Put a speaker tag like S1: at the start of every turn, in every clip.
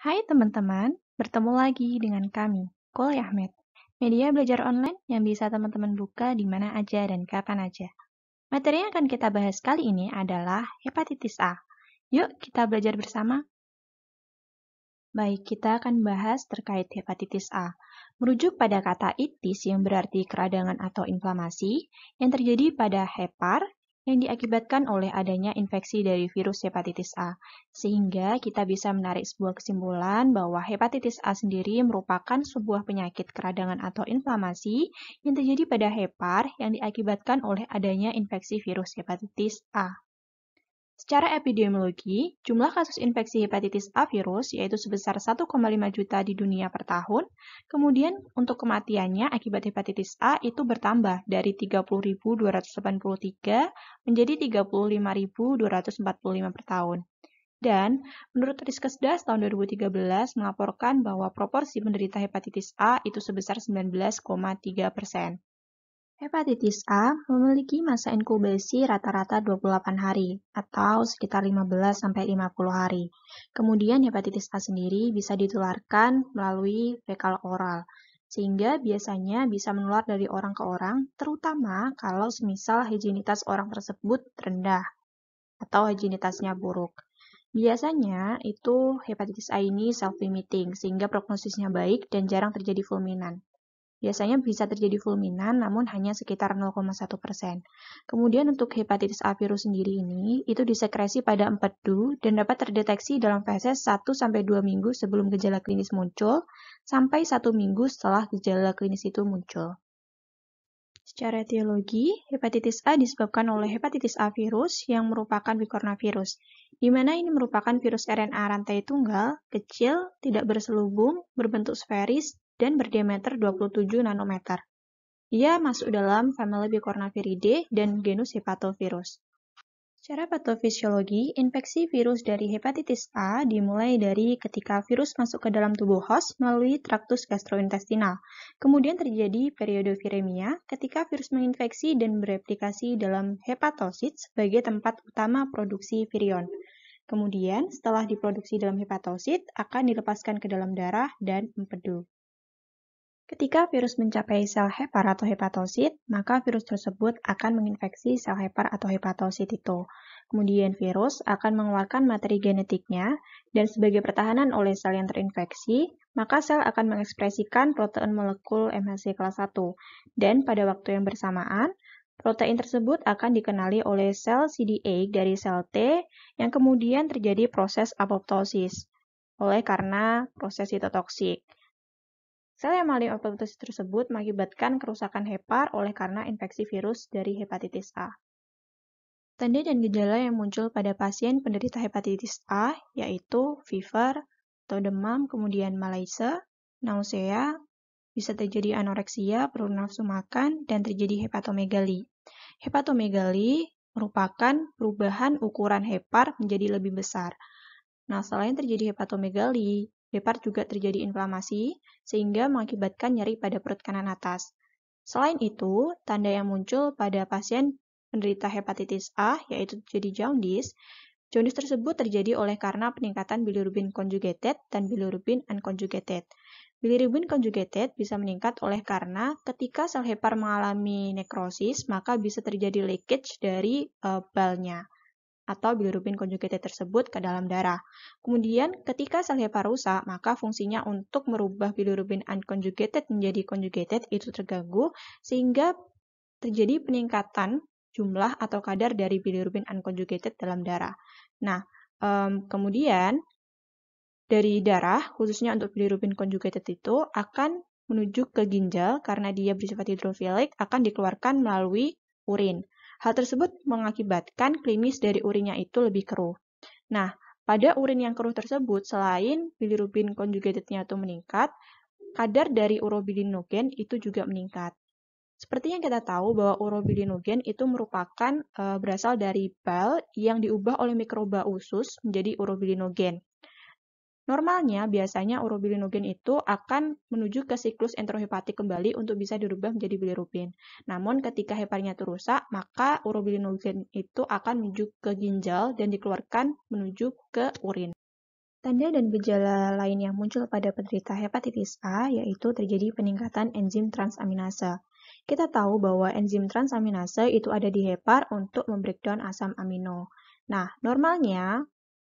S1: Hai teman-teman, bertemu lagi dengan kami, Kuliah Med, media belajar online yang bisa teman-teman buka di mana aja dan kapan aja. Materi yang akan kita bahas kali ini adalah hepatitis A. Yuk kita belajar bersama. Baik, kita akan bahas terkait hepatitis A. Merujuk pada kata itis yang berarti keradangan atau inflamasi yang terjadi pada hepar yang diakibatkan oleh adanya infeksi dari virus hepatitis A. Sehingga kita bisa menarik sebuah kesimpulan bahwa hepatitis A sendiri merupakan sebuah penyakit keradangan atau inflamasi yang terjadi pada hepar yang diakibatkan oleh adanya infeksi virus hepatitis A. Secara epidemiologi, jumlah kasus infeksi hepatitis A virus yaitu sebesar 1,5 juta di dunia per tahun. Kemudian untuk kematiannya akibat hepatitis A itu bertambah dari 30.283 menjadi 35.245 per tahun. Dan menurut Riskesdas tahun 2013 melaporkan bahwa proporsi penderita hepatitis A itu sebesar 19,3%. Hepatitis A memiliki masa inkubasi rata-rata 28 hari atau sekitar 15-50 hari. Kemudian hepatitis A sendiri bisa ditularkan melalui fekal oral, sehingga biasanya bisa menular dari orang ke orang, terutama kalau semisal higienitas orang tersebut rendah atau higienitasnya buruk. Biasanya itu hepatitis A ini self-limiting, sehingga prognosisnya baik dan jarang terjadi fulminan. Biasanya bisa terjadi fulminan, namun hanya sekitar 0,1%. Kemudian untuk hepatitis A virus sendiri ini, itu disekresi pada empedu dan dapat terdeteksi dalam feses 1-2 minggu sebelum gejala klinis muncul, sampai 1 minggu setelah gejala klinis itu muncul. Secara etiologi, hepatitis A disebabkan oleh hepatitis A virus yang merupakan picornavirus, di mana ini merupakan virus RNA rantai tunggal, kecil, tidak berselubung, berbentuk sferis, dan berdiameter 27 nanometer. Ia masuk dalam famili Picornaviridae dan genus Hepatovirus. Secara patofisiologi, infeksi virus dari hepatitis A dimulai dari ketika virus masuk ke dalam tubuh host melalui traktus gastrointestinal. Kemudian terjadi periode viremia ketika virus menginfeksi dan bereplikasi dalam hepatosit sebagai tempat utama produksi virion. Kemudian, setelah diproduksi dalam hepatosit, akan dilepaskan ke dalam darah dan empedu. Ketika virus mencapai sel hepar atau hepatosit, maka virus tersebut akan menginfeksi sel hepar atau hepatosit itu. Kemudian virus akan mengeluarkan materi genetiknya, dan sebagai pertahanan oleh sel yang terinfeksi, maka sel akan mengekspresikan protein molekul MHC kelas 1. Dan pada waktu yang bersamaan, protein tersebut akan dikenali oleh sel CD8 dari sel T, yang kemudian terjadi proses apoptosis, karena proses sitotoksik. Sel yang mengalami apoptosis tersebut mengakibatkan kerusakan hepar oleh karena infeksi virus dari hepatitis A. Tanda dan gejala yang muncul pada pasien penderita hepatitis A yaitu fever atau demam, kemudian malaise, nausea, bisa terjadi anoreksia, penurunan nafsu makan, dan terjadi hepatomegali. Hepatomegali merupakan perubahan ukuran hepar menjadi lebih besar. Nah, selain terjadi hepatomegali, hepar juga terjadi inflamasi, sehingga mengakibatkan nyeri pada perut kanan atas. Selain itu, tanda yang muncul pada pasien penderita hepatitis A, yaitu terjadi jaundice. Jaundice tersebut terjadi oleh karena peningkatan bilirubin conjugated dan bilirubin unconjugated. Bilirubin conjugated bisa meningkat oleh karena ketika sel hepar mengalami nekrosis, maka bisa terjadi leakage dari balnya atau bilirubin conjugated tersebut ke dalam darah. Kemudian, ketika sel hepar rusak, maka fungsinya untuk merubah bilirubin unconjugated menjadi conjugated itu terganggu, sehingga terjadi peningkatan jumlah atau kadar dari bilirubin unconjugated dalam darah. Nah, kemudian dari darah, khususnya untuk bilirubin conjugated itu, akan menuju ke ginjal karena dia bersifat hidrofilik, akan dikeluarkan melalui urin. Hal tersebut mengakibatkan klinis dari urinnya itu lebih keruh. Nah, pada urin yang keruh tersebut, selain bilirubin conjugated-nya itu meningkat, kadar dari urobilinogen itu juga meningkat. Seperti yang kita tahu bahwa urobilinogen itu merupakan berasal dari bile yang diubah oleh mikroba usus menjadi urobilinogen. Normalnya, biasanya urobilinogen itu akan menuju ke siklus enterohepatik kembali untuk bisa dirubah menjadi bilirubin. Namun, ketika heparnya itu rusak, maka urobilinogen itu akan menuju ke ginjal dan dikeluarkan menuju ke urin. Tanda dan gejala lain yang muncul pada penderita hepatitis A yaitu terjadi peningkatan enzim transaminase. Kita tahu bahwa enzim transaminase itu ada di hepar untuk membreakdown asam amino. Nah, normalnya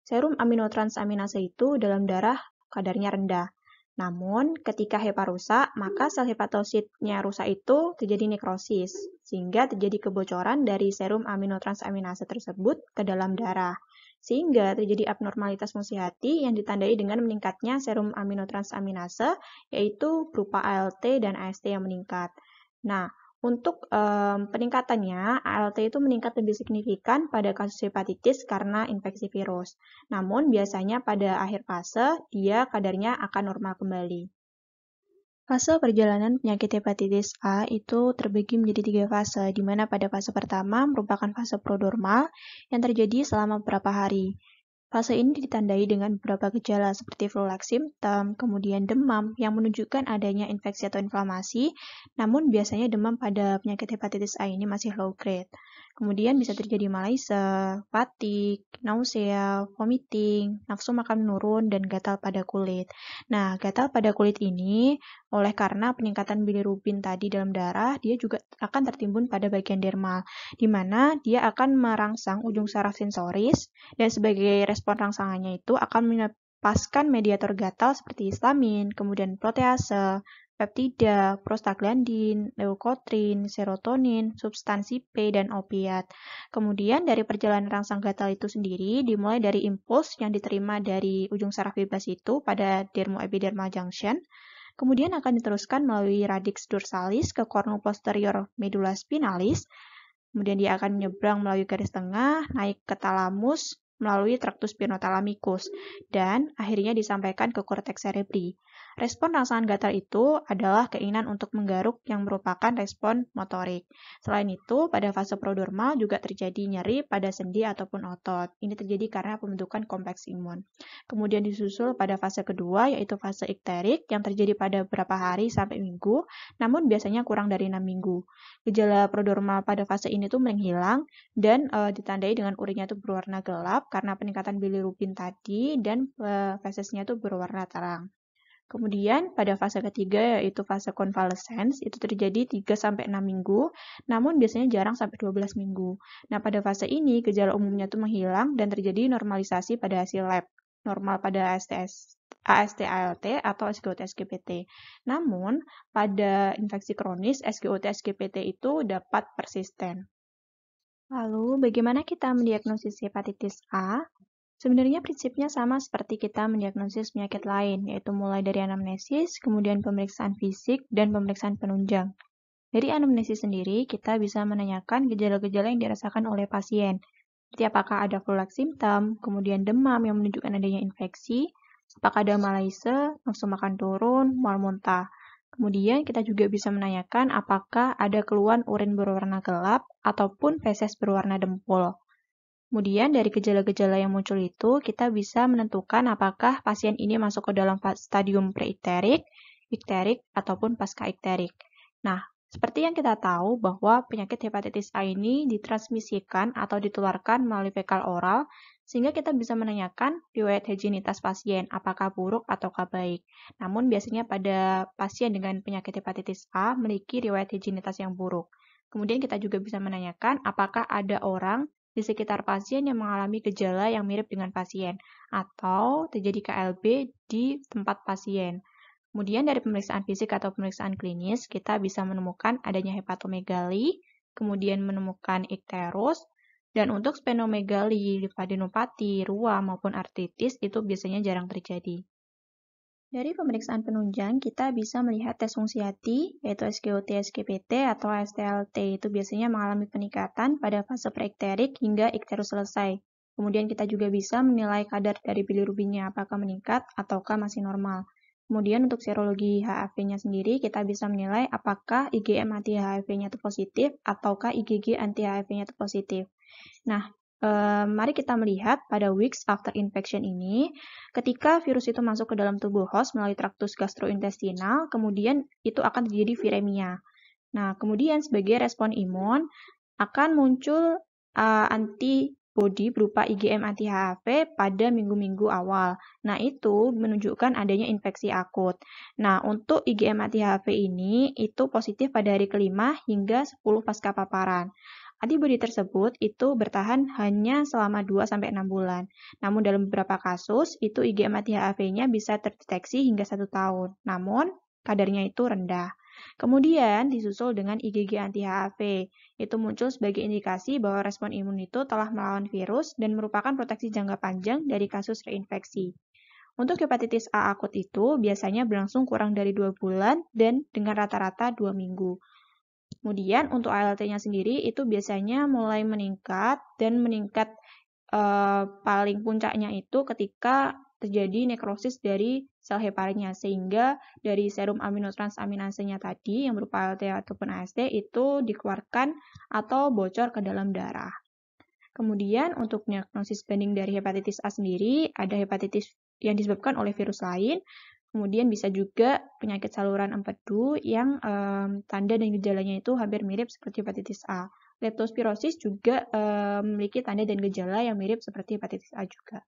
S1: serum aminotransaminase itu dalam darah kadarnya rendah. Namun, ketika hepar rusak, maka sel hepatositnya rusak itu terjadi nekrosis, sehingga terjadi kebocoran dari serum aminotransaminase tersebut ke dalam darah. Sehingga terjadi abnormalitas fungsi hati yang ditandai dengan meningkatnya serum aminotransaminase, yaitu berupa ALT dan AST yang meningkat. Nah, untuk peningkatannya, ALT itu meningkat lebih signifikan pada kasus hepatitis karena infeksi virus. Namun, biasanya pada akhir fase, dia kadarnya akan normal kembali. Fase perjalanan penyakit hepatitis A itu terbagi menjadi 3 fase, di mana pada fase pertama merupakan fase prodromal yang terjadi selama beberapa hari. Fase ini ditandai dengan beberapa gejala seperti flu-like symptom, kemudian demam yang menunjukkan adanya infeksi atau inflamasi, namun biasanya demam pada penyakit hepatitis A ini masih low grade. Kemudian bisa terjadi malaise, fatigue, nausea, vomiting, nafsu makan menurun, dan gatal pada kulit. Nah, gatal pada kulit ini oleh karena peningkatan bilirubin tadi dalam darah, dia juga akan tertimbun pada bagian dermal, di mana dia akan merangsang ujung saraf sensoris, dan sebagai respon rangsangannya itu akan melepaskan mediator gatal seperti histamin, kemudian protease, peptida, prostaglandin, leukotrin, serotonin, substansi P, dan opiat. Kemudian dari perjalanan rangsang gatal itu sendiri dimulai dari impuls yang diterima dari ujung saraf bebas itu pada dermoepidermal junction, kemudian akan diteruskan melalui radix dorsalis ke cornu posterior medulla spinalis, kemudian dia akan menyeberang melalui garis tengah, naik ke talamus, melalui traktus pineothalamikus, dan akhirnya disampaikan ke korteks cerebri. Respon rangsangan gatal itu adalah keinginan untuk menggaruk yang merupakan respon motorik. Selain itu, pada fase prodromal juga terjadi nyeri pada sendi ataupun otot. Ini terjadi karena pembentukan kompleks imun. Kemudian disusul pada fase kedua, yaitu fase ikterik yang terjadi pada beberapa hari sampai minggu, namun biasanya kurang dari 6 minggu. Gejala prodromal pada fase ini tuh menghilang dan ditandai dengan urinnya itu berwarna gelap karena peningkatan bilirubin tadi dan fesesnya itu berwarna terang. Kemudian pada fase ketiga yaitu fase convalescence itu terjadi 3-6 minggu, namun biasanya jarang sampai 12 minggu. Nah, pada fase ini gejala umumnya itu menghilang dan terjadi normalisasi pada hasil lab, normal pada AST-ALT atau SGOT-SGPT. Namun, pada infeksi kronis SGOT-SGPT itu dapat persisten. Lalu, bagaimana kita mendiagnosis hepatitis A? Sebenarnya prinsipnya sama seperti kita mendiagnosis penyakit lain, yaitu mulai dari anamnesis, kemudian pemeriksaan fisik, dan pemeriksaan penunjang. Dari anamnesis sendiri, kita bisa menanyakan gejala-gejala yang dirasakan oleh pasien, seperti apakah ada flu-like symptom, kemudian demam yang menunjukkan adanya infeksi, apakah ada malaise, nafsu makan turun, mual muntah. Kemudian kita juga bisa menanyakan apakah ada keluhan urin berwarna gelap ataupun feses berwarna dempul. Kemudian dari gejala-gejala yang muncul itu, kita bisa menentukan apakah pasien ini masuk ke dalam stadium preikterik, ikterik, ataupun pasca-ikterik. Nah, seperti yang kita tahu bahwa penyakit hepatitis A ini ditransmisikan atau ditularkan melalui fekal oral, sehingga kita bisa menanyakan riwayat higienitas pasien, apakah buruk ataukah baik. Namun biasanya pada pasien dengan penyakit hepatitis A memiliki riwayat higienitas yang buruk. Kemudian kita juga bisa menanyakan apakah ada orang di sekitar pasien yang mengalami gejala yang mirip dengan pasien, atau terjadi KLB di tempat pasien. Kemudian dari pemeriksaan fisik atau pemeriksaan klinis, kita bisa menemukan adanya hepatomegali, kemudian menemukan ikterus, dan untuk splenomegali, limfadenopati, ruam, maupun artritis itu biasanya jarang terjadi. Dari pemeriksaan penunjang, kita bisa melihat tes fungsi hati, yaitu SGOT-SGPT atau AST-ALT. Itu biasanya mengalami peningkatan pada fase preikterik hingga ikterus selesai. Kemudian kita juga bisa menilai kadar dari bilirubinnya apakah meningkat ataukah masih normal. Kemudian untuk serologi HAV-nya sendiri, kita bisa menilai apakah IgM anti-HAV-nya itu positif ataukah IgG anti-HAV-nya itu positif. Nah, mari kita melihat pada weeks after infection ini, ketika virus itu masuk ke dalam tubuh host melalui traktus gastrointestinal, kemudian itu akan terjadi viremia. Nah, kemudian sebagai respon imun akan muncul antibodi berupa IgM anti-HAV pada minggu-minggu awal. Nah, itu menunjukkan adanya infeksi akut. Nah, untuk IgM anti-HAV ini itu positif pada hari kelima hingga 10 pasca paparan. Antibodi tersebut itu bertahan hanya selama 2-6 bulan. Namun dalam beberapa kasus, itu IgM anti-HAV-nya bisa terdeteksi hingga 1 tahun. Namun, kadarnya itu rendah. Kemudian disusul dengan IgG anti-HAV. Itu muncul sebagai indikasi bahwa respon imun itu telah melawan virus dan merupakan proteksi jangka panjang dari kasus reinfeksi. Untuk hepatitis A akut itu biasanya berlangsung kurang dari 2 bulan dan dengan rata-rata 2 minggu. Kemudian untuk ALT-nya sendiri itu biasanya mulai meningkat dan meningkat paling puncaknya itu ketika terjadi nekrosis dari sel heparinnya, sehingga dari serum aminotransaminasenya tadi yang berupa ALT ataupun AST itu dikeluarkan atau bocor ke dalam darah. Kemudian untuk diagnosis banding dari hepatitis A sendiri, ada hepatitis yang disebabkan oleh virus lain, kemudian bisa juga penyakit saluran empedu yang tanda dan gejalanya itu hampir mirip seperti hepatitis A. Leptospirosis juga memiliki tanda dan gejala yang mirip seperti hepatitis A juga.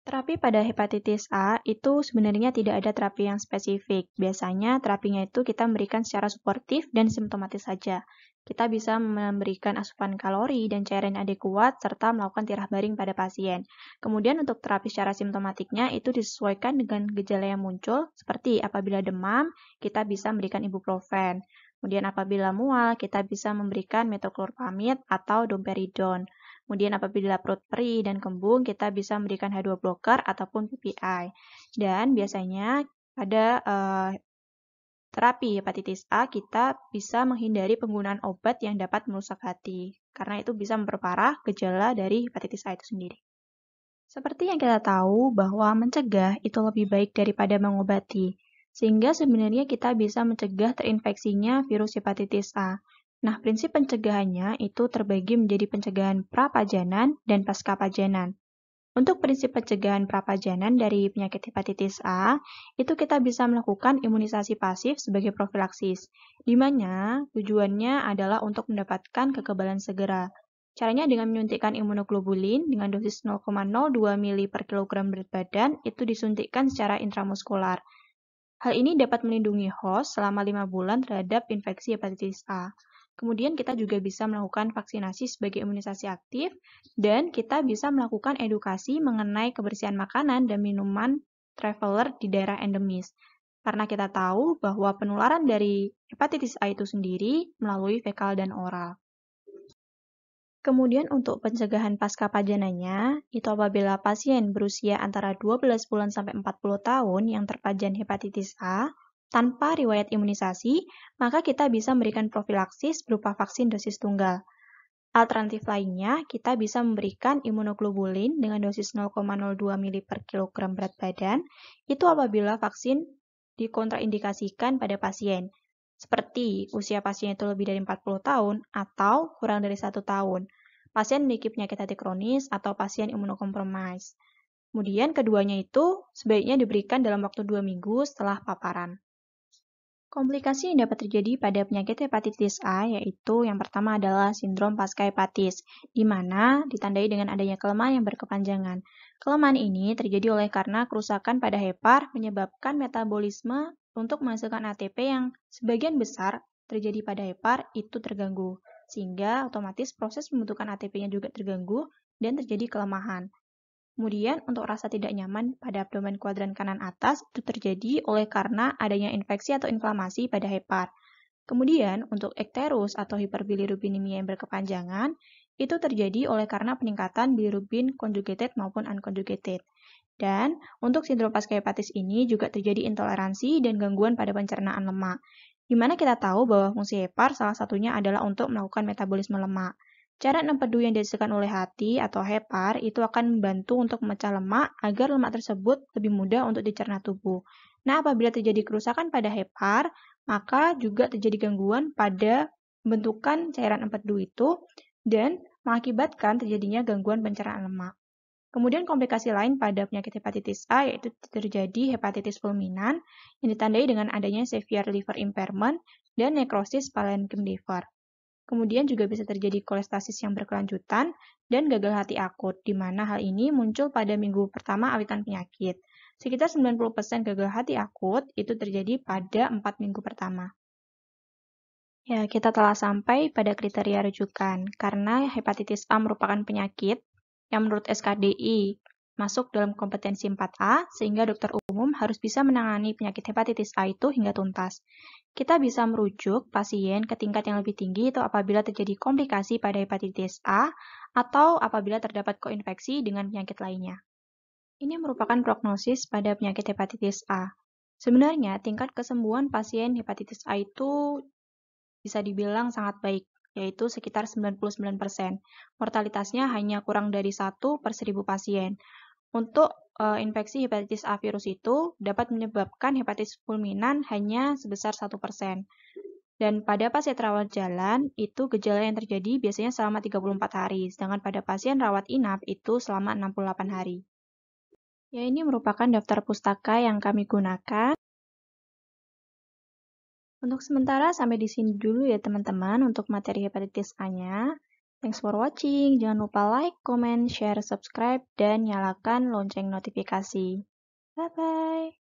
S1: Terapi pada hepatitis A itu sebenarnya tidak ada terapi yang spesifik. Biasanya terapinya itu kita memberikan secara suportif dan simptomatis saja. Kita bisa memberikan asupan kalori dan cairan adekuat serta melakukan tirah baring pada pasien. Kemudian untuk terapi secara simptomatiknya itu disesuaikan dengan gejala yang muncul, seperti apabila demam, kita bisa memberikan ibuprofen. Kemudian apabila mual, kita bisa memberikan metoclopramid atau domperidone. Kemudian apabila perut perih dan kembung, kita bisa memberikan H2 blocker ataupun PPI. Dan biasanya pada terapi hepatitis A, kita bisa menghindari penggunaan obat yang dapat merusak hati, karena itu bisa memperparah gejala dari hepatitis A itu sendiri. Seperti yang kita tahu bahwa mencegah itu lebih baik daripada mengobati, sehingga sebenarnya kita bisa mencegah terinfeksinya virus hepatitis A. Nah, prinsip pencegahannya itu terbagi menjadi pencegahan prapajanan dan pascapajanan. Untuk prinsip pencegahan prapajanan dari penyakit hepatitis A, itu kita bisa melakukan imunisasi pasif sebagai profilaksis, di mana tujuannya adalah untuk mendapatkan kekebalan segera. Caranya dengan menyuntikkan imunoglobulin dengan dosis 0,02 mili per kilogram berat badan itu disuntikkan secara intramuskular. Hal ini dapat melindungi host selama 5 bulan terhadap infeksi hepatitis A. Kemudian kita juga bisa melakukan vaksinasi sebagai imunisasi aktif dan kita bisa melakukan edukasi mengenai kebersihan makanan dan minuman traveler di daerah endemis. Karena kita tahu bahwa penularan dari hepatitis A itu sendiri melalui fekal dan oral. Kemudian untuk pencegahan pascapajananya, itu apabila pasien berusia antara 12 bulan sampai 40 tahun yang terpajan hepatitis A, tanpa riwayat imunisasi, maka kita bisa memberikan profilaksis berupa vaksin dosis tunggal. Alternatif lainnya, kita bisa memberikan imunoglobulin dengan dosis 0,02 mili per kilogram berat badan, itu apabila vaksin dikontraindikasikan pada pasien, seperti usia pasien itu lebih dari 40 tahun atau kurang dari 1 tahun, pasien memiliki penyakit hati kronis atau pasien imunokompromis. Kemudian keduanya itu sebaiknya diberikan dalam waktu 2 minggu setelah paparan. Komplikasi yang dapat terjadi pada penyakit hepatitis A yaitu yang pertama adalah sindrom pasca-hepatis, di mana ditandai dengan adanya kelemahan yang berkepanjangan. Kelemahan ini terjadi oleh karena kerusakan pada hepar menyebabkan metabolisme untuk menghasilkan ATP yang sebagian besar terjadi pada hepar itu terganggu, sehingga otomatis proses pembentukan ATP-nya juga terganggu dan terjadi kelemahan. Kemudian, untuk rasa tidak nyaman pada abdomen kuadran kanan atas itu terjadi oleh karena adanya infeksi atau inflamasi pada hepar. Kemudian, untuk ekterus atau hiperbilirubinemia yang berkepanjangan, itu terjadi oleh karena peningkatan bilirubin conjugated maupun unconjugated. Dan untuk sindrom pasca-hepatis ini juga terjadi intoleransi dan gangguan pada pencernaan lemak, di mana kita tahu bahwa fungsi hepar salah satunya adalah untuk melakukan metabolisme lemak. Cairan empedu yang dihasilkan oleh hati atau hepar itu akan membantu untuk memecah lemak agar lemak tersebut lebih mudah untuk dicerna tubuh. Nah, apabila terjadi kerusakan pada hepar, maka juga terjadi gangguan pada pembentukan cairan empedu itu dan mengakibatkan terjadinya gangguan pencernaan lemak. Kemudian komplikasi lain pada penyakit hepatitis A yaitu terjadi hepatitis fulminan yang ditandai dengan adanya severe liver impairment dan necrosis parenchyma liver. Kemudian juga bisa terjadi kolestasis yang berkelanjutan dan gagal hati akut, di mana hal ini muncul pada minggu pertama awitan penyakit. Sekitar 90% gagal hati akut itu terjadi pada 4 minggu pertama. Ya, kita telah sampai pada kriteria rujukan, karena hepatitis A merupakan penyakit yang menurut SKDI masuk dalam kompetensi 4A, sehingga dokter umum harus bisa menangani penyakit hepatitis A itu hingga tuntas. Kita bisa merujuk pasien ke tingkat yang lebih tinggi itu apabila terjadi komplikasi pada hepatitis A atau apabila terdapat koinfeksi dengan penyakit lainnya. Ini merupakan prognosis pada penyakit hepatitis A. Sebenarnya, tingkat kesembuhan pasien hepatitis A itu bisa dibilang sangat baik, yaitu sekitar 99%. Mortalitasnya hanya kurang dari 1 per 1000 pasien. Untuk infeksi hepatitis A virus itu dapat menyebabkan hepatitis fulminan hanya sebesar 1%. Dan pada pasien rawat jalan, itu gejala yang terjadi biasanya selama 34 hari, sedangkan pada pasien rawat inap itu selama 68 hari. Ya, ini merupakan daftar pustaka yang kami gunakan. Untuk sementara sampai di sini dulu ya teman-teman untuk materi hepatitis A-nya. Thanks for watching. Jangan lupa like, comment, share, subscribe, dan nyalakan lonceng notifikasi. Bye-bye.